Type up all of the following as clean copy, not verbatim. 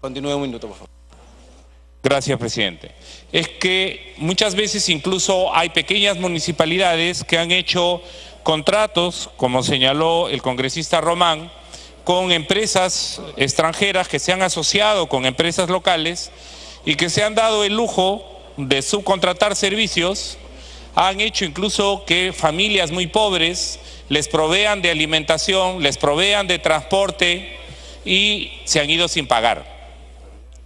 Continúe un minuto, por favor. Gracias, presidente. Es que muchas veces incluso hay pequeñas municipalidades que han hecho contratos, como señaló el congresista Román, con empresas extranjeras que se han asociado con empresas locales y que se han dado el lujo de subcontratar servicios. Han hecho incluso que familias muy pobres les provean de alimentación, les provean de transporte y se han ido sin pagar.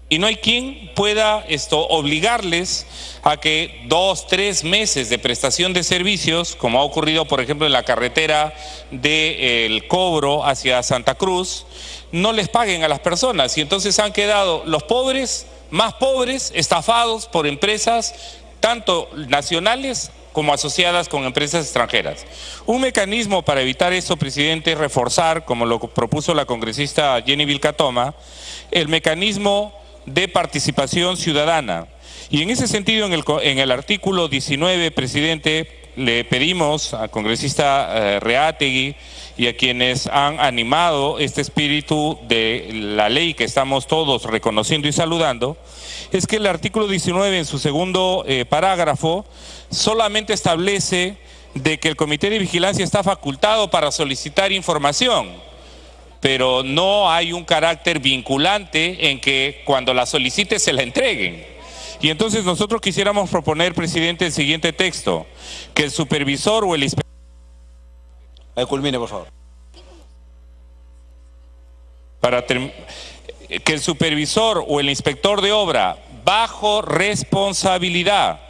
Y no hay quien pueda obligarles a que 2, 3 meses de prestación de servicios, como ha ocurrido por ejemplo en la carretera del Cobro hacia Santa Cruz, no les paguen a las personas. Y entonces han quedado los pobres, más pobres, estafados por empresas tanto nacionales como asociadas con empresas extranjeras. Un mecanismo para evitar eso, presidente, es reforzar, como lo propuso la congresista Jenny Vilcatoma, el mecanismo de participación ciudadana. Y en ese sentido, en el artículo 19, presidente, le pedimos al congresista Reátegui y a quienes han animado este espíritu de la ley que estamos todos reconociendo y saludando, es que el artículo 19 en su segundo parágrafo solamente establece de que el Comité de Vigilancia está facultado para solicitar información, pero no hay un carácter vinculante en que cuando la solicite se la entreguen. Y entonces nosotros quisiéramos proponer, presidente, el siguiente texto: que el supervisor o el inspector... Culmine, por favor. Que el supervisor o el inspector de obra, bajo responsabilidad,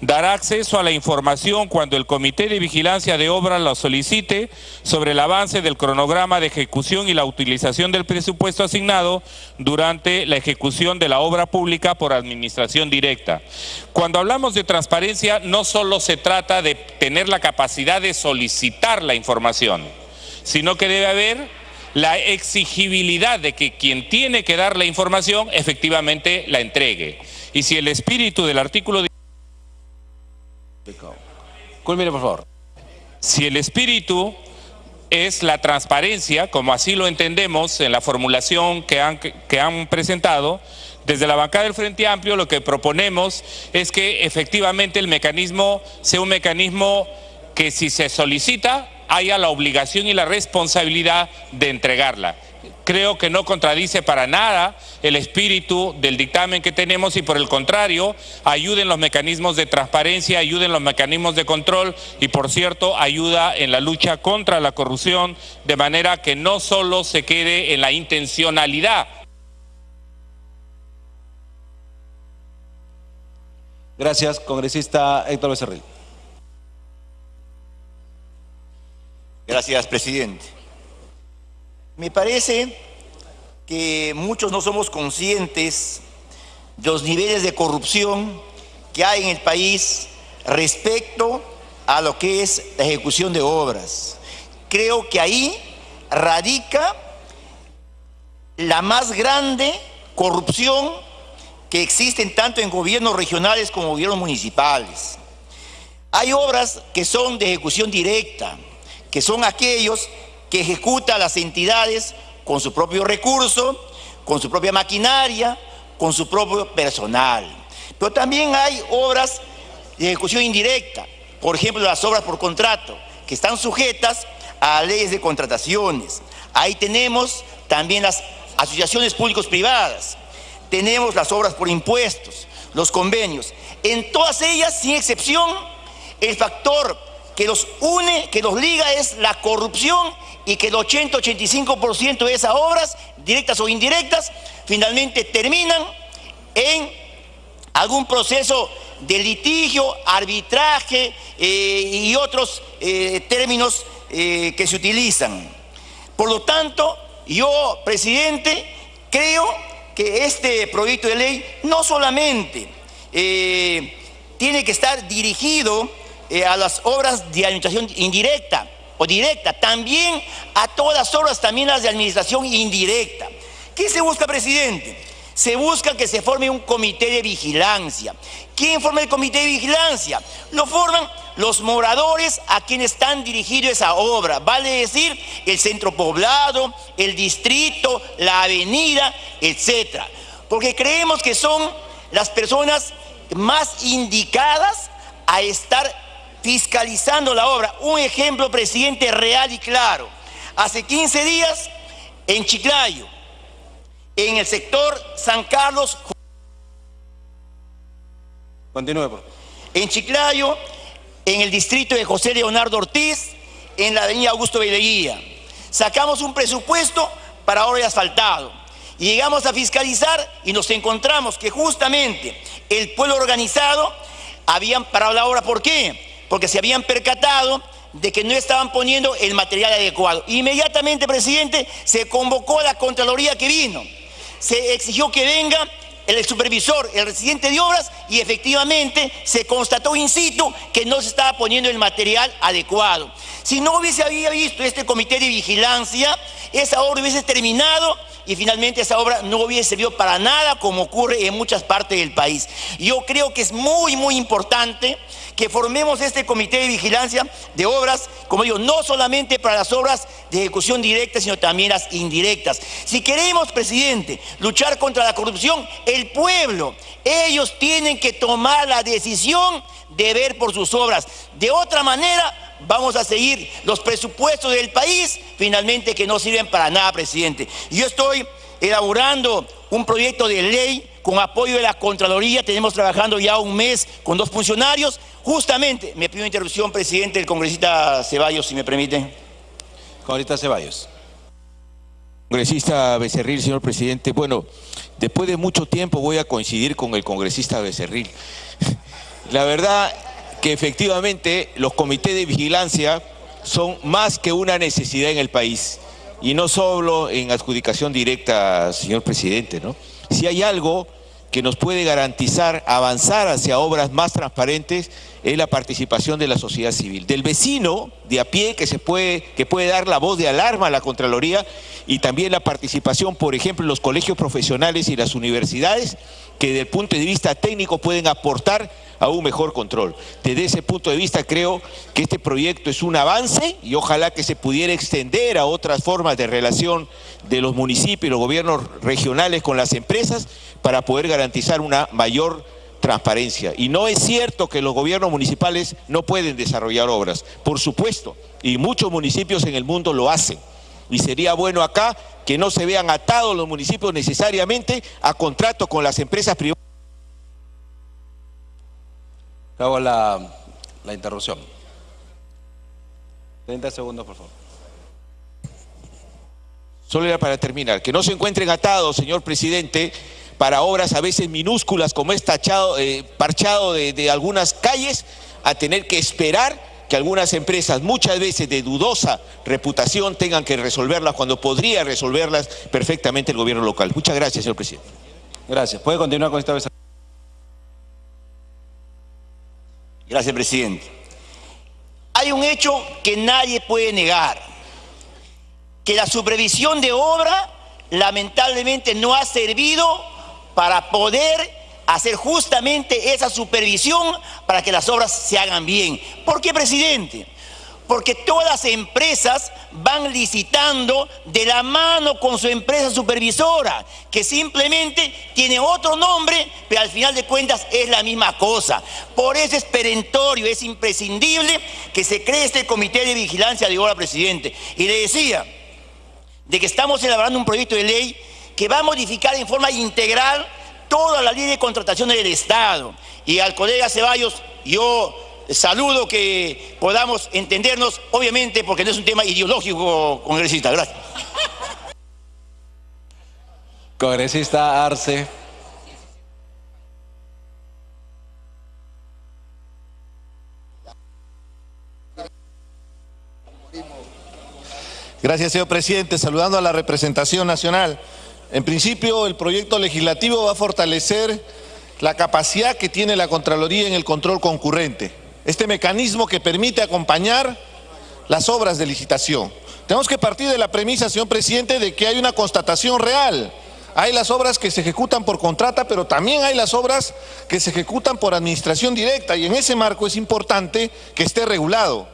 dará acceso a la información cuando el Comité de Vigilancia de Obra lo solicite sobre el avance del cronograma de ejecución y la utilización del presupuesto asignado durante la ejecución de la obra pública por administración directa. Cuando hablamos de transparencia, no solo se trata de tener la capacidad de solicitar la información, sino que debe haber la exigibilidad de que quien tiene que dar la información efectivamente la entregue. Y si el espíritu del artículo... Culmine, por favor. Si el espíritu es la transparencia, como así lo entendemos en la formulación que han presentado, desde la bancada del Frente Amplio lo que proponemos es que efectivamente el mecanismo sea un mecanismo que, si se solicita, haya la obligación y la responsabilidad de entregarla. Creo que no contradice para nada el espíritu del dictamen que tenemos y, por el contrario, ayuden los mecanismos de transparencia, ayuden los mecanismos de control y, por cierto, ayuda en la lucha contra la corrupción, de manera que no solo se quede en la intencionalidad. Gracias, congresista Héctor Becerril. Gracias, presidente. Me parece que muchos no somos conscientes de los niveles de corrupción que hay en el país respecto a lo que es la ejecución de obras. Creo que ahí radica la más grande corrupción que existen tanto en gobiernos regionales como gobiernos municipales. Hay obras que son de ejecución directa, que son aquellos que ejecutan las entidades con su propio recurso, con su propia maquinaria, con su propio personal. Pero también hay obras de ejecución indirecta, por ejemplo las obras por contrato, que están sujetas a leyes de contrataciones. Ahí tenemos también las asociaciones públicos-privadas, tenemos las obras por impuestos, los convenios. En todas ellas, sin excepción, el factor que los une, que los liga, es la corrupción, y que el 80-85% de esas obras, directas o indirectas, finalmente terminan en algún proceso de litigio, arbitraje y otros términos que se utilizan. Por lo tanto, yo, presidente, creo que este proyecto de ley no solamente tiene que estar dirigido a las obras de administración indirecta o directa, también a todas las obras, también las de administración indirecta. ¿Qué se busca, presidente? Se busca que se forme un comité de vigilancia. ¿Quién forma el comité de vigilancia? Lo forman los moradores a quienes están dirigidos esa obra, vale decir, el centro poblado, el distrito, la avenida, etcétera. porque creemos que son las personas más indicadas a estar fiscalizando la obra. Un ejemplo, presidente, real y claro. Hace 15 días, en Chiclayo, en el sector San Carlos, Continúe, por favor. en Chiclayo, en el distrito de José Leonardo Ortiz, en la avenida Augusto Beleguía. Sacamos un presupuesto para obra de asfaltado. Y llegamos a fiscalizar y nos encontramos que justamente el pueblo organizado habían parado la obra. ¿Por qué? Porque se habían percatado de que no estaban poniendo el material adecuado. Inmediatamente, presidente, se convocó a la Contraloría que vino. Se exigió que venga el supervisor, el residente de obras, y efectivamente se constató in situ que no se estaba poniendo el material adecuado. Si no había visto este comité de vigilancia, esa obra hubiese terminado y finalmente esa obra no hubiese servido para nada, como ocurre en muchas partes del país. Yo creo que es muy importante que formemos este comité de vigilancia de obras, como digo, no solamente para las obras de ejecución directa, sino también las indirectas. Si queremos, presidente, luchar contra la corrupción, el pueblo, ellos tienen que tomar la decisión de ver por sus obras. De otra manera, vamos a seguir los presupuestos del país, finalmente, que no sirven para nada, presidente. Yo estoy elaborando un proyecto de ley con apoyo de la Contraloría. Tenemos trabajando ya un mes con 2 funcionarios. Justamente, me pido interrupción, presidente, el congresista Ceballos, si me permite. Congresista Ceballos. Congresista Becerril, señor presidente. Bueno, después de mucho tiempo voy a coincidir con el congresista Becerril. La verdad que efectivamente los comités de vigilancia son más que una necesidad en el país, y no solo en adjudicación directa, señor presidente, ¿no? Si hay algo que nos puede garantizar avanzar hacia obras más transparentes, es la participación de la sociedad civil, del vecino de a pie que puede dar la voz de alarma a la Contraloría, y también la participación, por ejemplo, en los colegios profesionales y las universidades, que desde el punto de vista técnico pueden aportar a un mejor control. Desde ese punto de vista creo que este proyecto es un avance, y ojalá que se pudiera extender a otras formas de relación de los municipios y los gobiernos regionales con las empresas para poder garantizar una mayor transparencia. Y no es cierto que los gobiernos municipales no pueden desarrollar obras, por supuesto, y muchos municipios en el mundo lo hacen. Y sería bueno acá que no se vean atados los municipios necesariamente a contratos con las empresas privadas. Acabo la interrupción. 30 segundos, por favor. Solo era para terminar, que no se encuentren atados, señor presidente, para obras a veces minúsculas como es parchado de algunas calles, a tener que esperar que algunas empresas, muchas veces de dudosa reputación, tengan que resolverlas cuando podría resolverlas perfectamente el gobierno local. Muchas gracias, señor presidente. Gracias. ¿Puede continuar con esta vez? Gracias, presidente. Hay un hecho que nadie puede negar, que la supervisión de obra lamentablemente no ha servido para poder hacer justamente esa supervisión para que las obras se hagan bien. ¿Por qué, presidente? Porque todas las empresas van licitando de la mano con su empresa supervisora, que simplemente tiene otro nombre, pero al final de cuentas es la misma cosa. Por eso es perentorio, es imprescindible que se cree este comité de vigilancia de obra, presidente. Y le decía de que estamos elaborando un proyecto de ley que va a modificar en forma integral toda la ley de contratación del Estado. Y al colega Ceballos, yo saludo que podamos entendernos, obviamente, porque no es un tema ideológico, congresista. Gracias. Congresista Arce. Gracias, señor presidente. Saludando a la representación nacional. En principio, el proyecto legislativo va a fortalecer la capacidad que tiene la Contraloría en el control concurrente. Este mecanismo que permite acompañar las obras de licitación. Tenemos que partir de la premisa, señor presidente, de que hay una constatación real. Hay las obras que se ejecutan por contrata, pero también hay las obras que se ejecutan por administración directa, y en ese marco es importante que esté regulado.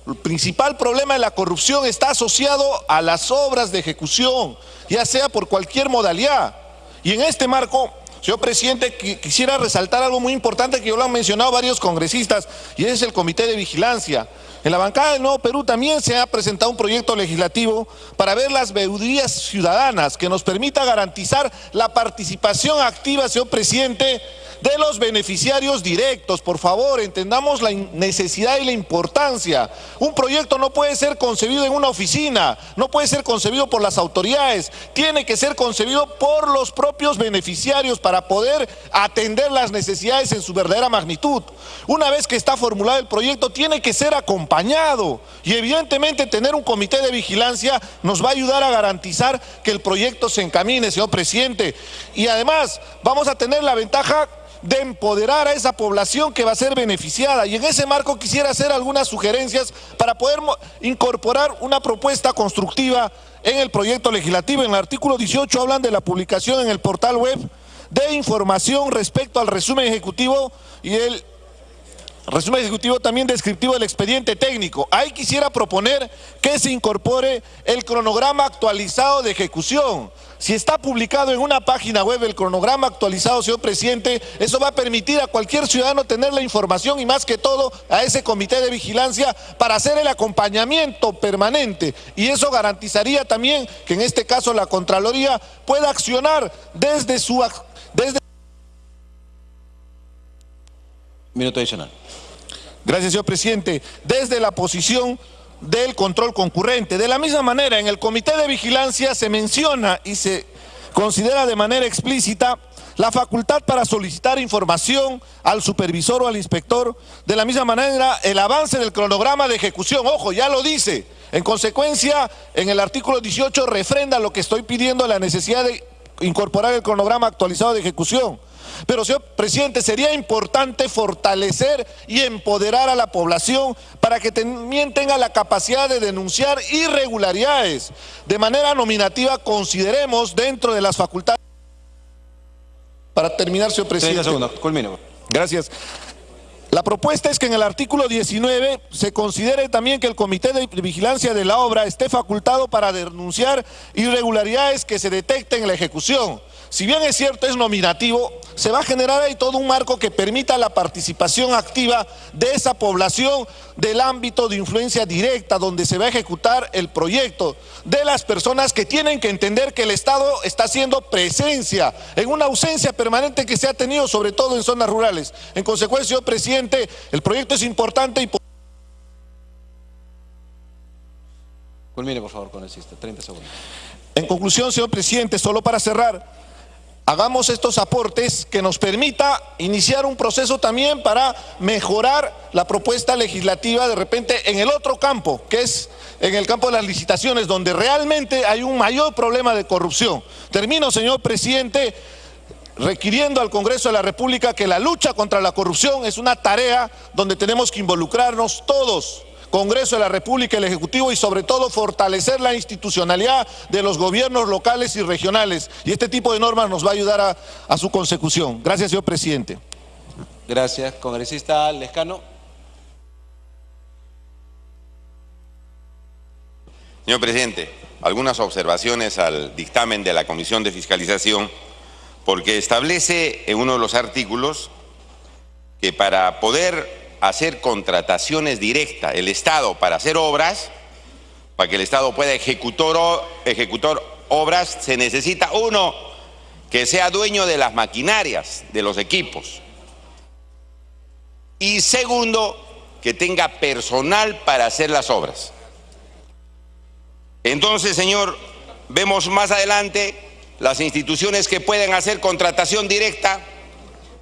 El principal problema de la corrupción está asociado a las obras de ejecución, ya sea por cualquier modalidad. Y en este marco, señor presidente, quisiera resaltar algo muy importante que ya lo han mencionado varios congresistas, y es el Comité de Vigilancia. En la bancada del Nuevo Perú también se ha presentado un proyecto legislativo para ver las veedurías ciudadanas que nos permita garantizar la participación activa, señor presidente, de los beneficiarios directos. Por favor, entendamos la necesidad y la importancia. Un proyecto no puede ser concebido en una oficina, no puede ser concebido por las autoridades, tiene que ser concebido por los propios beneficiarios para poder atender las necesidades en su verdadera magnitud. Una vez que está formulado el proyecto, tiene que ser acompañado, y evidentemente tener un comité de vigilancia nos va a ayudar a garantizar que el proyecto se encamine, señor presidente. Y además vamos a tener la ventaja de empoderar a esa población que va a ser beneficiada, y en ese marco quisiera hacer algunas sugerencias para poder incorporar una propuesta constructiva en el proyecto legislativo. En el artículo 18 hablan de la publicación en el portal web de información respecto al resumen ejecutivo y el resumen ejecutivo también descriptivo del expediente técnico. Ahí quisiera proponer que se incorpore el cronograma actualizado de ejecución. Si está publicado en una página web el cronograma actualizado, señor presidente, eso va a permitir a cualquier ciudadano tener la información, y más que todo a ese comité de vigilancia para hacer el acompañamiento permanente, y eso garantizaría también que en este caso la Contraloría pueda accionar desde su... Minuto adicional. Gracias, señor presidente. Desde la posición del control concurrente. De la misma manera, en el comité de vigilancia se menciona y se considera de manera explícita la facultad para solicitar información al supervisor o al inspector. De la misma manera, el avance del cronograma de ejecución. Ojo, ya lo dice. En consecuencia, en el artículo 18 refrenda lo que estoy pidiendo, la necesidad de incorporar el cronograma actualizado de ejecución. Pero, señor presidente, sería importante fortalecer y empoderar a la población para que también tenga la capacidad de denunciar irregularidades. De manera nominativa, consideremos dentro de las facultades... Para terminar, señor 30 presidente. segundos, culmino. Gracias. La propuesta es que en el artículo 19 se considere también que el Comité de Vigilancia de la Obra esté facultado para denunciar irregularidades que se detecten en la ejecución. Si bien es cierto, es nominativo, se va a generar ahí todo un marco que permita la participación activa de esa población del ámbito de influencia directa donde se va a ejecutar el proyecto, de las personas que tienen que entender que el Estado está haciendo presencia en una ausencia permanente que se ha tenido, sobre todo en zonas rurales. En consecuencia, señor presidente, el proyecto es importante y... Culmine, por favor, congresista. 30 segundos. En conclusión, señor presidente, solo para cerrar, hagamos estos aportes que nos permita iniciar un proceso también para mejorar la propuesta legislativa de repente en el otro campo, que es en el campo de las licitaciones, donde realmente hay un mayor problema de corrupción. Termino, señor presidente, requiriendo al Congreso de la República que la lucha contra la corrupción es una tarea donde tenemos que involucrarnos todos, Congreso de la República, el Ejecutivo, y sobre todo fortalecer la institucionalidad de los gobiernos locales y regionales. Y este tipo de normas nos va a ayudar a su consecución. Gracias, señor presidente. Gracias. Congresista Lescano. Señor presidente, algunas observaciones al dictamen de la Comisión de Fiscalización, porque establece en uno de los artículos que para poder hacer contrataciones directas, el Estado para hacer obras, para que el Estado pueda ejecutar obras, se necesita uno que sea dueño de las maquinarias, de los equipos. Y segundo, que tenga personal para hacer las obras. Entonces, señor, vemos más adelante las instituciones que pueden hacer contratación directa.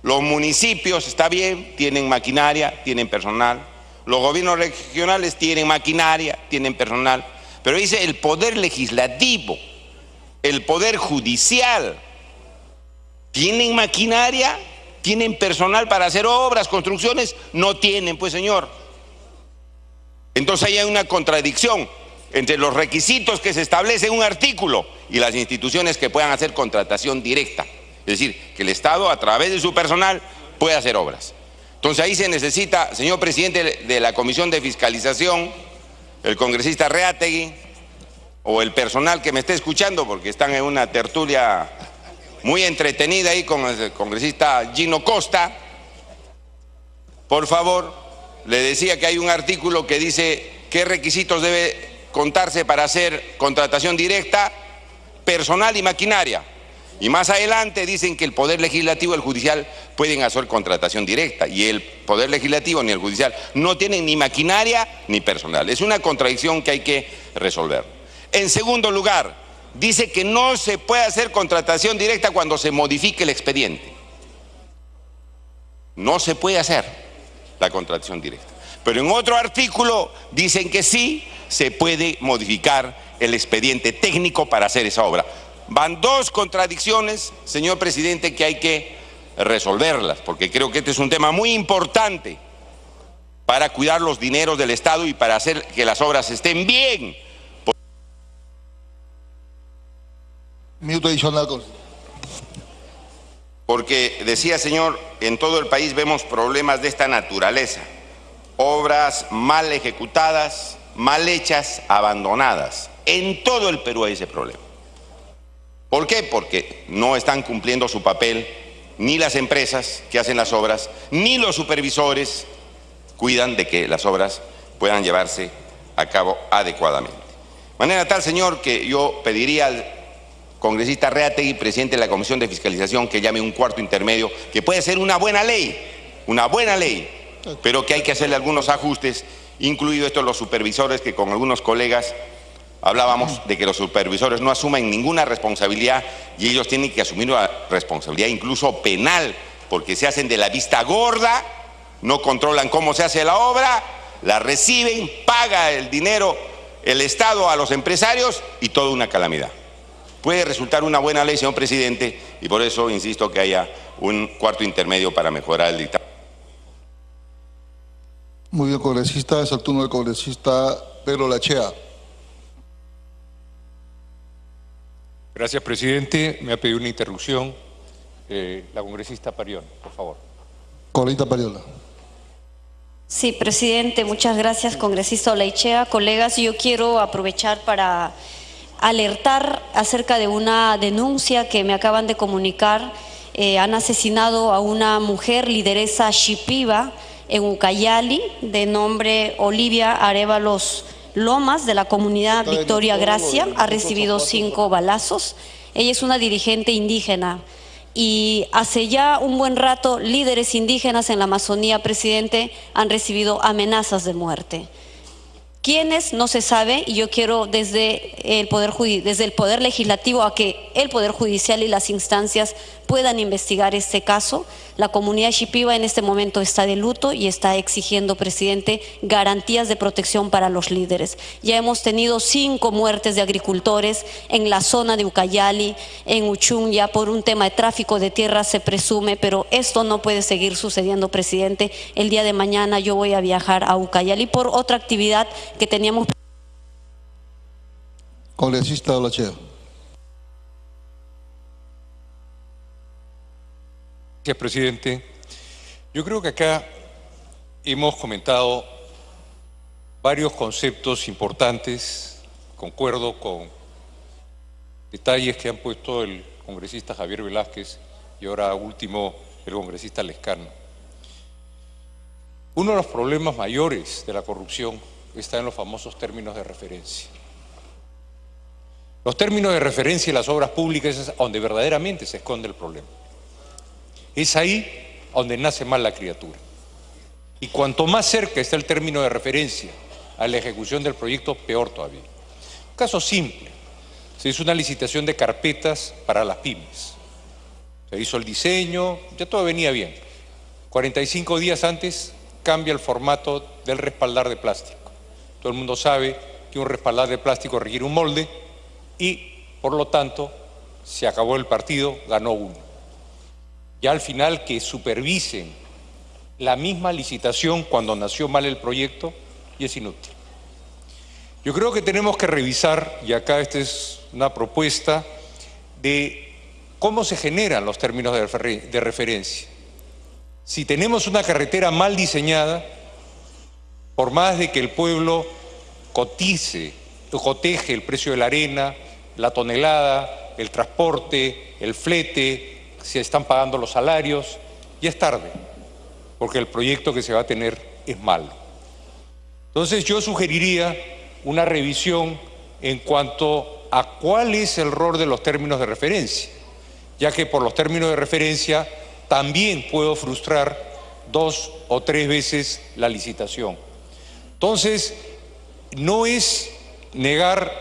Los municipios, está bien, tienen maquinaria, tienen personal. Los gobiernos regionales tienen maquinaria, tienen personal. Pero dice el poder legislativo, el poder judicial, ¿tienen maquinaria? ¿Tienen personal para hacer obras, construcciones? No tienen, pues, señor. Entonces ahí hay una contradicción entre los requisitos que se establece en un artículo y las instituciones que puedan hacer contratación directa. Es decir, que el Estado, a través de su personal, puede hacer obras. Entonces ahí se necesita, señor presidente de la Comisión de Fiscalización, el congresista Reategui, o el personal que me esté escuchando, porque están en una tertulia muy entretenida ahí con el congresista Gino Costa. Por favor, le decía que hay un artículo que dice qué requisitos debe contarse para hacer contratación directa, personal y maquinaria. Y más adelante dicen que el Poder Legislativo y el Judicial pueden hacer contratación directa, y el Poder Legislativo ni el Judicial no tienen ni maquinaria ni personal. Es una contradicción que hay que resolver. En segundo lugar, dice que no se puede hacer contratación directa cuando se modifique el expediente. No se puede hacer la contratación directa. Pero en otro artículo dicen que sí se puede modificar el expediente técnico para hacer esa obra. Van dos contradicciones, señor presidente, que hay que resolverlas, porque creo que este es un tema muy importante para cuidar los dineros del Estado y para hacer que las obras estén bien. Minuto adicional. Porque, decía señor, en todo el país vemos problemas de esta naturaleza. Obras mal ejecutadas, mal hechas, abandonadas. En todo el Perú hay ese problema. ¿Por qué? Porque no están cumpliendo su papel ni las empresas que hacen las obras, ni los supervisores cuidan de que las obras puedan llevarse a cabo adecuadamente. De manera tal, señor, que yo pediría al congresista Reategui, presidente de la Comisión de Fiscalización, que llame un cuarto intermedio, que puede ser una buena ley, pero que hay que hacerle algunos ajustes, incluido esto los supervisores, que con algunos colegas hablábamos de que los supervisores no asumen ninguna responsabilidad y ellos tienen que asumir una responsabilidad incluso penal, porque se hacen de la vista gorda, no controlan cómo se hace la obra, la reciben, paga el dinero el Estado a los empresarios y toda una calamidad. Puede resultar una buena ley, señor presidente, y por eso insisto que haya un cuarto intermedio para mejorar el dictamen. Muy bien, congresista. Es el turno del congresista Pedro Lachea. Gracias, presidente. Me ha pedido una interrupción la congresista Parión, por favor. Congresista Pariola. Sí, presidente, muchas gracias, congresista Olaichea. Colegas, yo quiero aprovechar para alertar acerca de una denuncia que me acaban de comunicar. Han asesinado a una mujer lideresa shipiba en Ucayali, de nombre Olivia Arévalos Lomas, de la comunidad Victoria Gracia. Ha recibido 5 balazos. Ella es una dirigente indígena y hace ya un buen rato líderes indígenas en la Amazonía, presidente, han recibido amenazas de muerte. ¿Quiénes? No se sabe, y yo quiero desde el Poder Legislativo a que el Poder Judicial y las instancias puedan investigar este caso. La comunidad shipiba en este momento está de luto y está exigiendo, presidente, garantías de protección para los líderes. Ya hemos tenido 5 muertes de agricultores en la zona de Ucayali, en Uchunya, por un tema de tráfico de tierra se presume, pero esto no puede seguir sucediendo, presidente. El día de mañana yo voy a viajar a Ucayali por otra actividad que teníamos. Congresista Lachea. Gracias, presidente. Yo creo que acá hemos comentado varios conceptos importantes, concuerdo con detalles que han puesto el congresista Javier Velázquez y ahora último el congresista Lescano. Uno de los problemas mayores de la corrupción está en los famosos términos de referencia. Los términos de referencia y las obras públicas es donde verdaderamente se esconde el problema. Es ahí donde nace mal la criatura. Y cuanto más cerca está el término de referencia a la ejecución del proyecto, peor todavía. Un caso simple. Se hizo una licitación de carpetas para las pymes. Se hizo el diseño, ya todo venía bien. 45 días antes cambia el formato del respaldar de plástico. Todo el mundo sabe que un respaldar de plástico requiere un molde y, por lo tanto, se acabó el partido, ganó uno. Ya al final que supervisen la misma licitación cuando nació mal el proyecto y es inútil. Yo creo que tenemos que revisar, y acá esta es una propuesta, de cómo se generan los términos de referencia. Si tenemos una carretera mal diseñada, por más de que el pueblo coteje el precio de la arena, la tonelada, el transporte, el flete, se están pagando los salarios. Ya es tarde, porque el proyecto que se va a tener es malo. Entonces yo sugeriría una revisión en cuanto a cuál es el rol de los términos de referencia, ya que por los términos de referencia también puedo frustrar 2 o 3 veces la licitación. Entonces, no es negar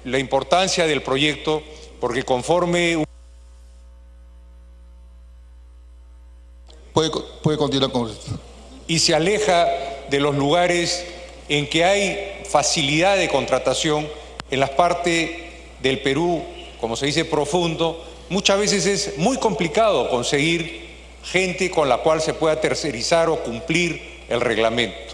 la importancia del proyecto, porque conforme... Puede continuar, congresista. Y se aleja de los lugares en que hay facilidad de contratación en las partes del Perú, como se dice, profundo. Muchas veces es muy complicado conseguir gente con la cual se pueda tercerizar o cumplir el reglamento.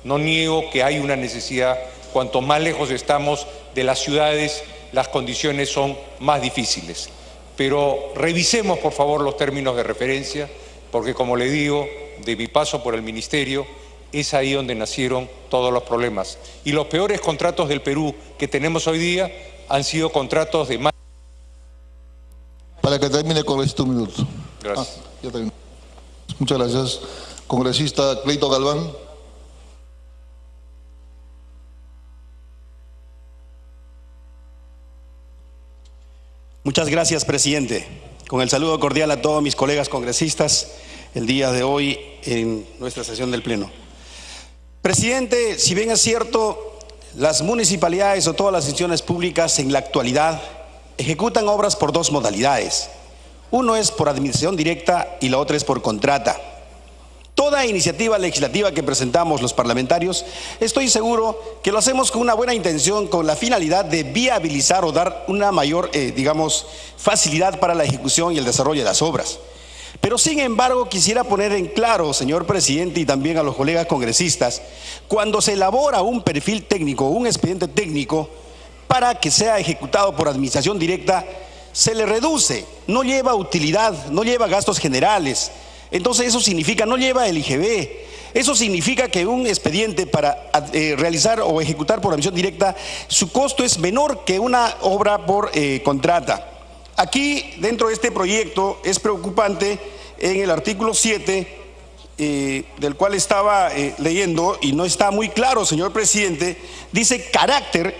No niego que hay una necesidad. Cuanto más lejos estamos de las ciudades, las condiciones son más difíciles. Pero revisemos, por favor, los términos de referencia, porque, como le digo, de mi paso por el Ministerio, es ahí donde nacieron todos los problemas. Y los peores contratos del Perú que tenemos hoy día han sido contratos de más... Para que termine, congresista, un minuto. Gracias. Ya terminó. Muchas gracias. Congresista Cleito Galván. Muchas gracias, presidente. Con el saludo cordial a todos mis colegas congresistas el día de hoy en nuestra sesión del Pleno. Presidente, si bien es cierto, las municipalidades o todas las instituciones públicas en la actualidad ejecutan obras por 2 modalidades. Uno es por administración directa y la otra es por contrata. Toda iniciativa legislativa que presentamos los parlamentarios, estoy seguro que lo hacemos con una buena intención, con la finalidad de viabilizar o dar una mayor, facilidad para la ejecución y el desarrollo de las obras. Pero sin embargo quisiera poner en claro, señor presidente, y también a los colegas congresistas, cuando se elabora un perfil técnico, un expediente técnico, para que sea ejecutado por administración directa, se le reduce, no lleva utilidad, no lleva gastos generales. Entonces eso significa, no lleva el IGB, eso significa que un expediente para realizar o ejecutar por admisión directa, su costo es menor que una obra por contrata. Aquí, dentro de este proyecto, es preocupante en el artículo 7, del cual estaba leyendo, y no está muy claro, señor presidente, dice carácter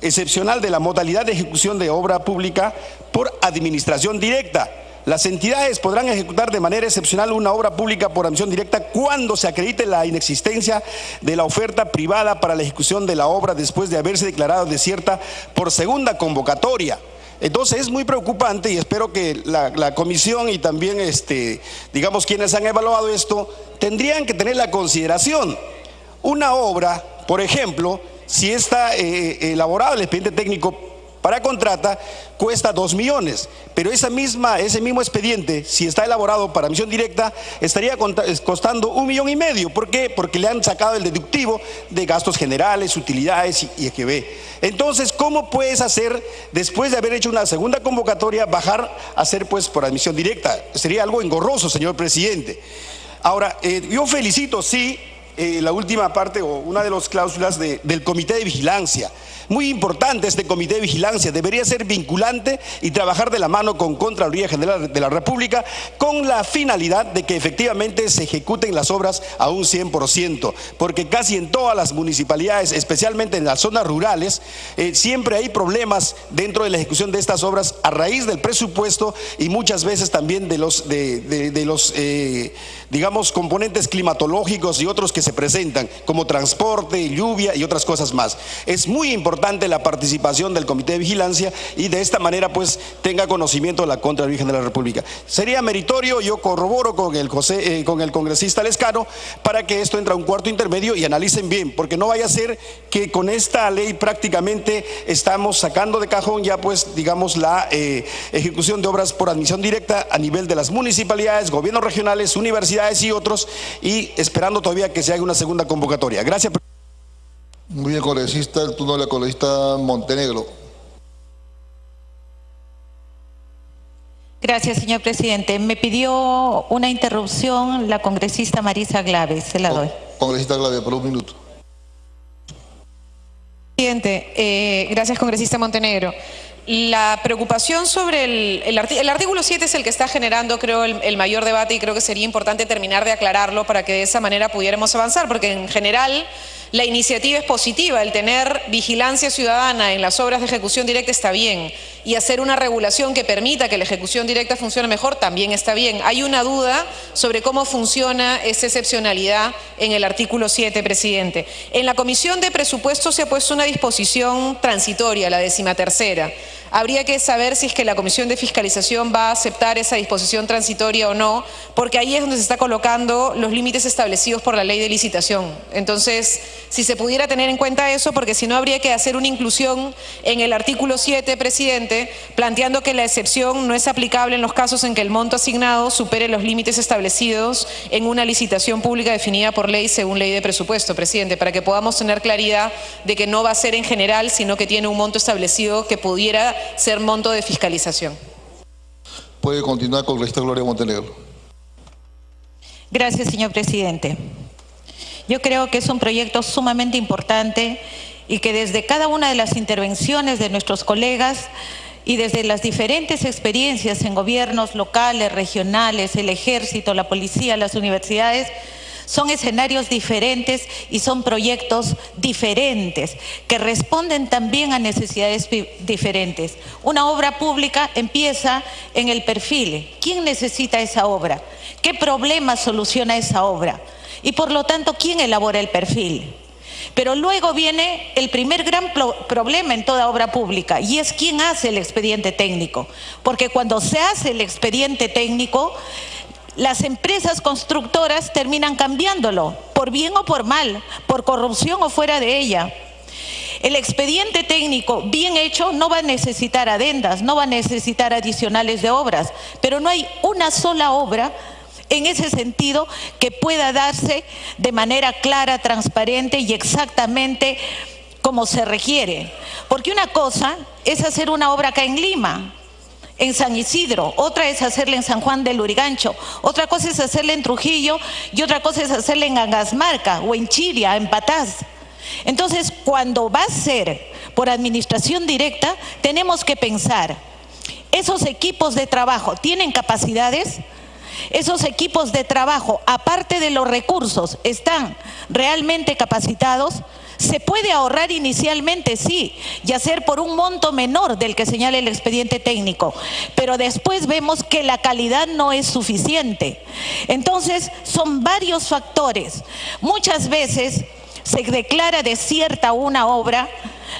excepcional de la modalidad de ejecución de obra pública por administración directa. Las entidades podrán ejecutar de manera excepcional una obra pública por admisión directa cuando se acredite la inexistencia de la oferta privada para la ejecución de la obra después de haberse declarado desierta por segunda convocatoria. Entonces es muy preocupante y espero que la comisión y también digamos quienes han evaluado esto tendrían que tener la consideración. Una obra, por ejemplo, si está elaborado el expediente técnico para contrata, cuesta 2 millones, pero ese mismo expediente, si está elaborado para admisión directa, estaría costando 1,5 millones. ¿Por qué? Porque le han sacado el deductivo de gastos generales, utilidades y EGB. Entonces, ¿cómo puedes hacer, después de haber hecho una segunda convocatoria, bajar a hacer pues por admisión directa? Sería algo engorroso, señor presidente. Ahora, yo felicito, sí, la última parte o una de las cláusulas del Comité de Vigilancia. Muy importante este Comité de Vigilancia, debería ser vinculante y trabajar de la mano con Contraloría General de la República con la finalidad de que efectivamente se ejecuten las obras a un 100%, porque casi en todas las municipalidades, especialmente en las zonas rurales, siempre hay problemas dentro de la ejecución de estas obras a raíz del presupuesto y muchas veces también de los digamos, componentes climatológicos y otros que se presentan, como transporte, lluvia y otras cosas más. Es muy importante la participación del Comité de Vigilancia y de esta manera pues tenga conocimiento de la Contraloría General de la República. Sería meritorio, yo corroboro con el congresista Lescano para que esto entre a un cuarto intermedio y analicen bien, porque no vaya a ser que con esta ley prácticamente estamos sacando de cajón ya pues digamos la ejecución de obras por admisión directa a nivel de las municipalidades, gobiernos regionales, universidades y otros, y esperando todavía que se haga una segunda convocatoria. Gracias. Muy bien, congresista. El turno de la congresista Montenegro. Gracias, señor presidente. Me pidió una interrupción la congresista Marisa Glaves. Se la doy. Congresista Glaves, por 1 minuto. Presidente, gracias, congresista Montenegro. La preocupación sobre el artículo 7 es el que está generando, creo, el mayor debate, y creo que sería importante terminar de aclararlo para que de esa manera pudiéramos avanzar, porque en general la iniciativa es positiva. El tener vigilancia ciudadana en las obras de ejecución directa está bien, y hacer una regulación que permita que la ejecución directa funcione mejor también está bien. Hay una duda sobre cómo funciona esa excepcionalidad en el artículo 7, presidente. En la Comisión de Presupuestos se ha puesto una disposición transitoria, la 13ª. Habría que saber si es que la Comisión de Fiscalización va a aceptar esa disposición transitoria o no, porque ahí es donde se está colocando los límites establecidos por la ley de licitación. Entonces, si se pudiera tener en cuenta eso, porque si no habría que hacer una inclusión en el artículo 7, presidente, planteando que la excepción no es aplicable en los casos en que el monto asignado supere los límites establecidos en una licitación pública definida por ley según ley de presupuesto, presidente, para que podamos tener claridad de que no va a ser en general, sino que tiene un monto establecido que pudiera ser monto de fiscalización. Puede continuar, congresista Gloria Montenegro. Gracias, señor presidente. Yo creo que es un proyecto sumamente importante y que desde cada una de las intervenciones de nuestros colegas y desde las diferentes experiencias en gobiernos locales, regionales, el ejército, la policía, las universidades, son escenarios diferentes y son proyectos diferentes que responden también a necesidades diferentes. Una obra pública empieza en el perfil. ¿Quién necesita esa obra? ¿Qué problema soluciona esa obra? Y por lo tanto, ¿quién elabora el perfil? Pero luego viene el primer gran problema en toda obra pública, y es quién hace el expediente técnico. Porque cuando se hace el expediente técnico, las empresas constructoras terminan cambiándolo, por bien o por mal, por corrupción o fuera de ella. El expediente técnico bien hecho no va a necesitar adendas, no va a necesitar adicionales de obras, pero no hay una sola obra en ese sentido que pueda darse de manera clara, transparente y exactamente como se requiere. Porque una cosa es hacer una obra acá en Lima, en San Isidro, otra es hacerla en San Juan del Lurigancho, otra cosa es hacerla en Trujillo y otra cosa es hacerla en Angasmarca o en Chiria, en Patás. Entonces, cuando va a ser por administración directa, tenemos que pensar, ¿esos equipos de trabajo tienen capacidades? ¿Esos equipos de trabajo, aparte de los recursos, están realmente capacitados? ¿Se puede ahorrar inicialmente? Sí, y hacer por un monto menor del que señala el expediente técnico, pero después vemos que la calidad no es suficiente. Entonces, son varios factores. Muchas veces se declara desierta una obra,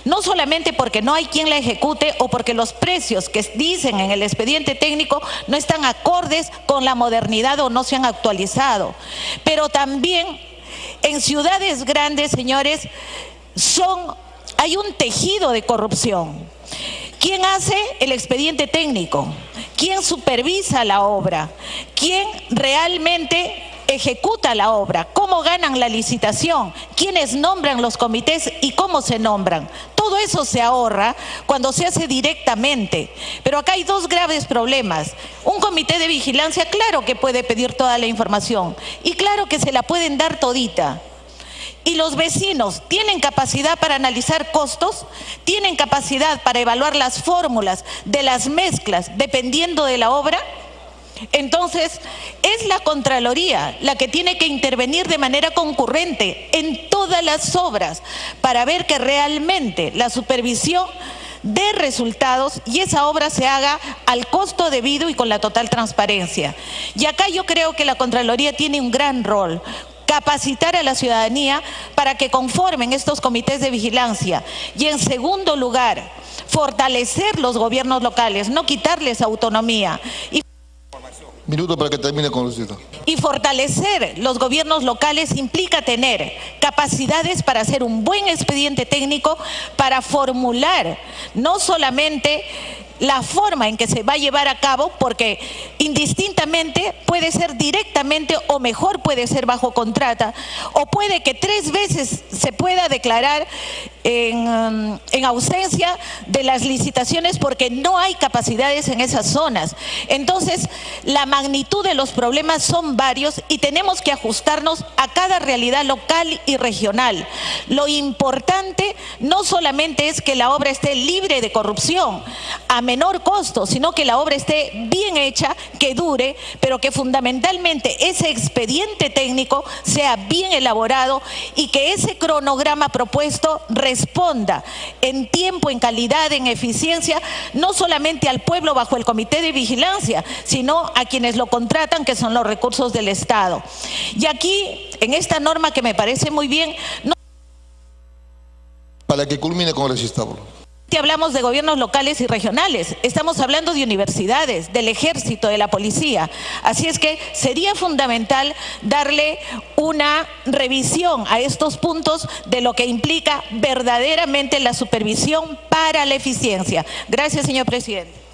no solamente porque no hay quien la ejecute o porque los precios que dicen en el expediente técnico no están acordes con la modernidad o no se han actualizado, pero también en ciudades grandes, señores, hay un tejido de corrupción. ¿Quién hace el expediente técnico? ¿Quién supervisa la obra? ¿Quién realmente ejecuta la obra? ¿Cómo ganan la licitación? ¿Quiénes nombran los comités y cómo se nombran? Todo eso se ahorra cuando se hace directamente. Pero acá hay dos graves problemas. Un comité de vigilancia, claro que puede pedir toda la información y claro que se la pueden dar todita. Y los vecinos tienen capacidad para analizar costos, tienen capacidad para evaluar las fórmulas de las mezclas dependiendo de la obra. Entonces, es la Contraloría la que tiene que intervenir de manera concurrente en todas las obras para ver que realmente la supervisión dé resultados y esa obra se haga al costo debido y con la total transparencia. Y acá yo creo que la Contraloría tiene un gran rol: capacitar a la ciudadanía para que conformen estos comités de vigilancia. Y en segundo lugar, fortalecer los gobiernos locales, no quitarles autonomía. Minuto para que termine, congresista. Y fortalecer los gobiernos locales implica tener capacidades para hacer un buen expediente técnico, para formular no solamente la forma en que se va a llevar a cabo, porque indistintamente puede puede ser directamente o mejor puede ser bajo contrata, o puede que 3 veces se pueda declarar en ausencia de las licitaciones porque no hay capacidades en esas zonas. Entonces, la magnitud de los problemas son varios y tenemos que ajustarnos a cada realidad local y regional. Lo importante no solamente es que la obra esté libre de corrupción a menor costo, sino que la obra esté bien hecha, que dure, pero que fundamentalmente ese expediente técnico sea bien elaborado y que ese cronograma propuesto responda en tiempo, en calidad, en eficiencia, no solamente al pueblo bajo el Comité de Vigilancia, sino a quienes lo contratan, que son los recursos del Estado. Y aquí, en esta norma que me parece muy bien, no Para que culmine, congresista. Por favor. hablamos de gobiernos locales y regionales, estamos hablando de universidades, del ejército, de la policía. Así es que sería fundamental darle una revisión a estos puntos de lo que implica verdaderamente la supervisión para la eficiencia. Gracias, señor presidente.